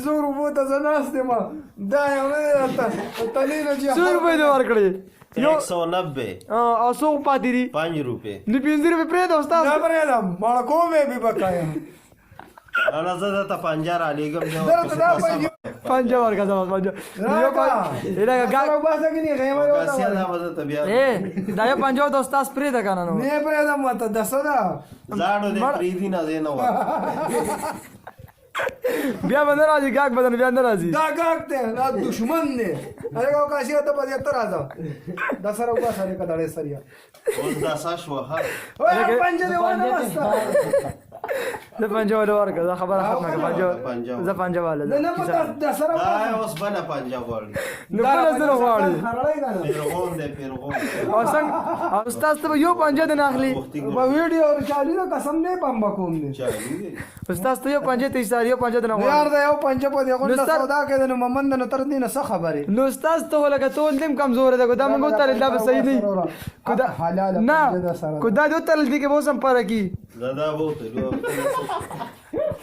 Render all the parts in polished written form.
500 روپو ته زه ناست یم دا یو تنې نه چې 100 روپۍ دې ورکړې 190 او څو پاتې دي 5 روپے نو 5 روپۍ پرېږده استاد نه پرېږدم مړه کومې بې بقایا انا زه درته 50 رالیږم درته دا پیسې پنجه ورکړه زما پنجه راوباسه کې نه غیمه یو بس دا به درته بیا دا یو پنجه د استاد پرېږده که نه نو نه پرېږدم ورته دسه ده زاړو دې پرېږدي نه دی نه وه بیا به نه راځي ګاګ به بیا نه راځي دا ګاګ دی دا دشمن دی هغه کاشي ته په دې ته راځه د سره وباسه دې کډړې سریا اوس دا ساشو ها وای پنجه دی ونه واسطه زه پنجه والا ورکړه دا خبره ختمه کړه زه پنجه والا نه پته د سره دا اوس بله پنجه غواړي نو بله زره غواړي پیرغون دی پیرغون او څنګه استاد ته به یو پنجه دې نه اخلي په ویډیو چالي دا قسم نه پم کوم نه استاد ته یو پنجه ته ایستار یو پنجه دې نه یار غواړي دا یو پنجه په دې غونډه سودا کې نو ممند نو تر دې نه څه خبره نو استاد ته لکه ټول دیم کمزور دی دا موږ ته دا به صحیح نه خدا حلال نه کو دا دې تل دې کې به سم پاره کی دا بوته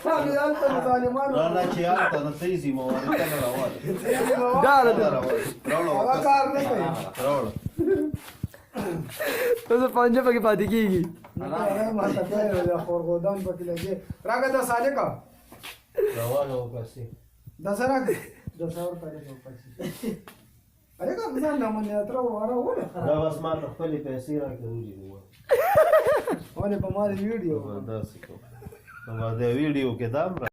سامیان ته ظالمانو رانا چې آلته نه تیزی مو ورته نه راوړل دا هغه کار نه کوي راوړل ته پنجه پکې پاتې کیږي هغه ما ته دا خورغودان پکې لګي راګه د سالکا راوړل او کسي د سره د څور پاره په پاتې اره کا ځان نه مونږ اتر واره وله دا بس ما خپل پیسې راکړې وو ونه په مال ویډیو دا څه کو دا ویډیو کې دا امر